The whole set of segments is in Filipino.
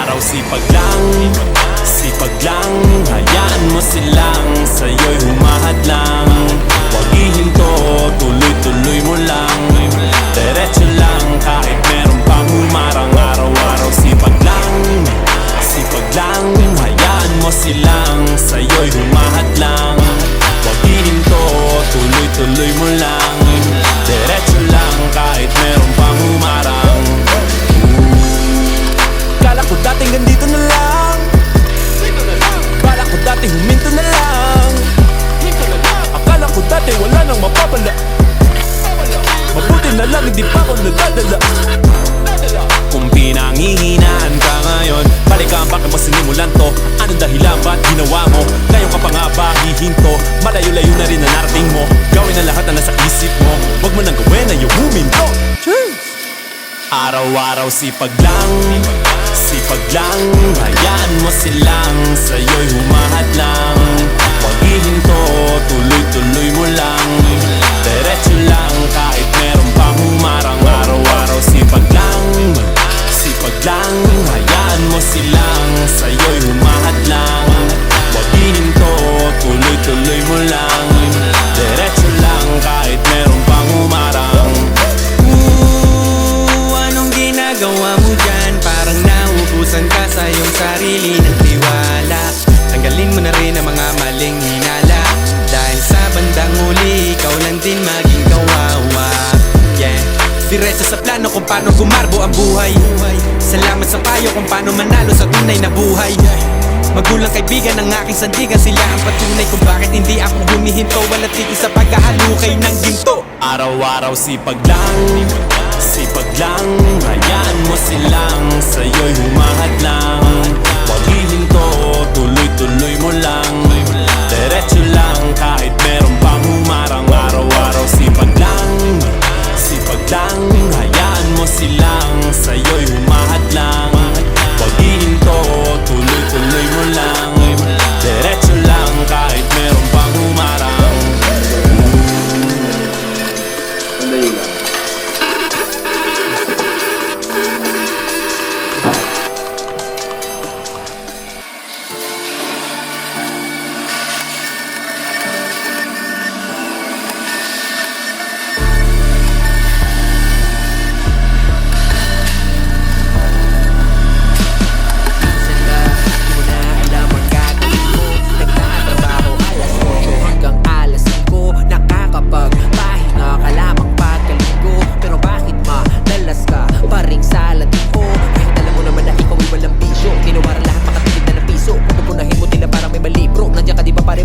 Araw-araw sipag lang, hayaan mo silang sa'yo'y humahadlang. Huwag ihinto, tuloy-tuloy mo lang. Diretso lang kahit meron pang humarang. Araw-araw sipag lang, hayaan mo silang sa'yo'y humahadlang. Huwag ihinto, tuloy-tuloy mo lang. Diretso lang kahit meron pang humarang. Kala ko dating ganito na lang, kala ko dati huminto na lang. Akala ko dati wala nang mapapala. Mabuti na lang hindi pa ako nadadala. Kung pinanghihinaan ka ngayon, balikan bakit mo sinimulan to? Anong dahilan ba't ginawa mo? Ngayon ka pa nga ba hihinto? Malayo-layo na rin na narating mo. Gawin ang lahat na nasa isip mo. Huwag mo nang gawin na yung huminto. Araw-araw sipag lang, hayaan mo silang sa'yo'y humahadlang. Huwag ihinto, tuloy-tuloy mo lang. Diretso lang kahit meron pang humarang. Araw-araw sipag lang, hayaan mo silang sa'yo'y humahadlang. Huwag ihinto, tuloy-tuloy mo lang. Diretso lang kahit meron pang humarang. Anong ginagawa mo dyan? Parang naubusan ka sa iyong sarili ng tiwala. Tanggalin mo na rin ang mga maling hinala, dahil sa bandang huli ikaw lang din maging kawawa. Yeah, diretso sa plano kung paano gumarbo ang buhay. Salamat sa payo kung paano manalo sa tunay na buhay. Magulang kaibigan ng aking sandigan, sila ang patunay kung bakit hindi ako humihinto. Walang tigil sa pagkahalukay ng ginto. Araw-araw sipag lang, hayaan mo silang sa'yo'y humahadlang. Huwag ihinto, tuloy-tuloy mo lang. Diretso lang kahit meron pang humarang. Araw-araw sipag lang, hayaan mo silang sa'yo'y humahadlang. Huwag ihinto, tuloy-tuloy mo lang. Diretso lang kahit meron pang humarang. Sandali lang.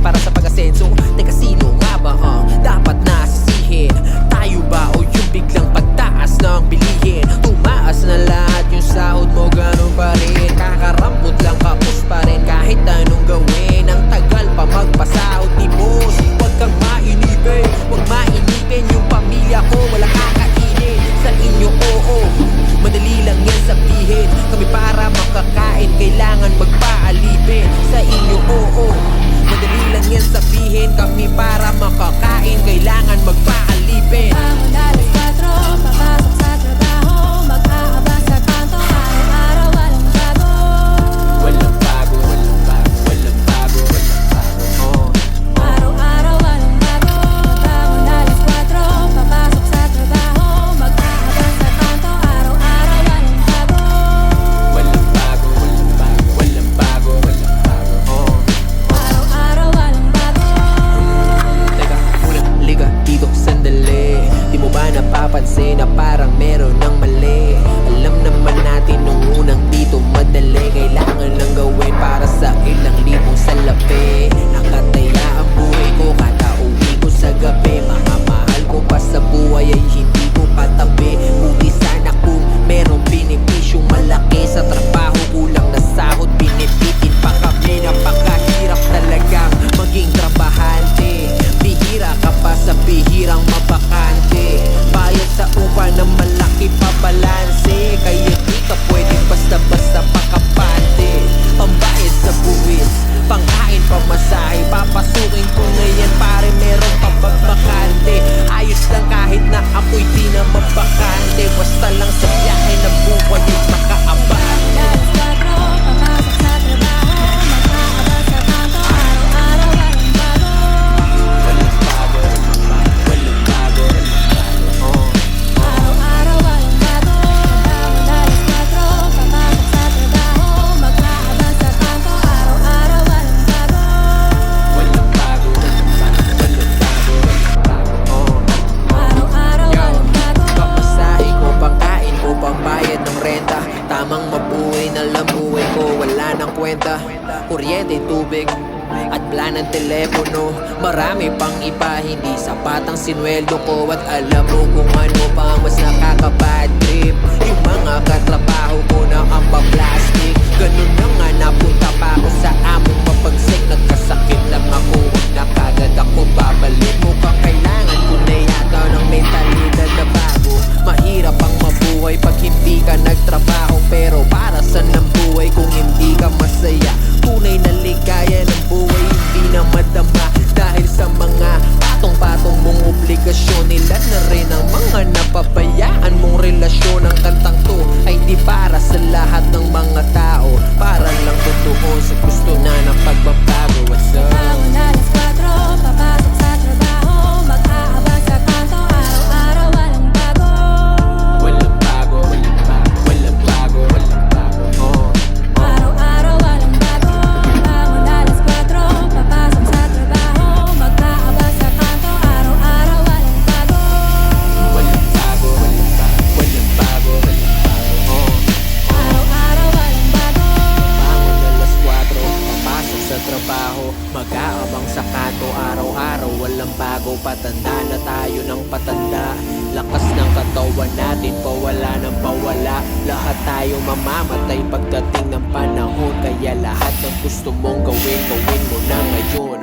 Para sa pag-asenso, teka sino nga ba ang dapat nasisihin? Tayo ba o yung biglang pagtaas ng bilihin? Tumaas na lahat yung sahod mo, ganun pa rin. Kakarampot lang, kapos pa rin kahit anong gawin. Ang tagal pa magpasahod ni boss. Huwag kang mainipin, huwag mainipin yung pamilya ko, walang kakainin. Sa inyo oo, madali lang yan sabihin. Kami para makakain, kailangan magpaalipin. Sa inyo oo, madali lang yan sabihin. Kami para makakain, kailangan magpaalipin. Bangon alas 4, papasok sa trabaho, mag-aabang sa kanto, araw-araw walang bago. Walang bago, walang bago, walang bago, walang bago. Araw-araw walang bago. Bangon alas 4, papasok sa trabaho, mag-aabang sa kanto, araw-araw walang bago. Walang bago, walang bago, walang bago, walang bago. Araw-araw walang bago. Teka, muna, liga dito sandali. Di mo ba napapansin na parang meron ng mali? Alam naman natin nung unang dito madali. Kailangan lang gawin para sa ilang libong salapi. Nakataya ang buhay ko kada uwi ko sa gabi. Mga mahal ko pa sa buhay ay hindi ko katabi. Buti sana kung merong benepisyong malaki. Sa trabaho kulang na sahod, binibitin pa kami. Napakahirap talagang maging trabahante. Bihira ka pa sa bihirang mabakante. Bayad sa upa na malaki pa balanse. Kaya di ka pwede basta-basta pakapante. Pambayad sa buwis, pangkain pamasahe. Papasukin ko na yan pare, meron pa bang bakante? Ayos lang kahit na ako'y di na mabakante. Basta lang sa biyahe na buhay ay makaabante. Alas 4, at plan ng telepono. Marami pang iba, hindi sapat ang sinweldo ko. At alam mo kung ano pa ang mas nakaka-bad trip. Yung mga katrabaho ko na ang pa-plastic. Ganun na nga, napunta pa ako sa among mapagsik. Nagkasakit lang ako, wag na kagad ako babalik. Mukhang kailangan ko na yata ng mentalidad na bago. Mahirap ang mabuhay pag hindi ka nagtrabaho. Pero para saan ang buhay kung hindi ka masaya? Tunay na ligaya ng buhay hindi na madama. Dahil sa mga patong-patong mong obligasyon. Nila na rin ang mga napabayaan mong relasyon. Ang kantang to ay di para sa lahat ng mga tao. Para lang totoo sa gusto na ng pagbabago. What's up? Bangon alas 4, papasok sa trabaho. Mag-aabang sa kanto, araw-araw walang bago. Walang bago, walang bago, walang bago, walang bago. Araw-araw walang bago. Bangon alas 4, papasok sa trabaho. Mag-aabang sa kanto, araw-araw walang bago. Walang bago, walang bago, walang bago, walang bago. Araw-araw walang bago. Bangon alas 4, papasok sa trabaho. Mag-aabang sa kanto, araw-araw walang bago. Patanda na tayo ng patanda. Lakas ng katawan natin, pawala ng pawala. Lahat tayo mamamatay pagdating ng panahon. Kaya lahat ng gusto mong gawin, gawin mo na ngayon.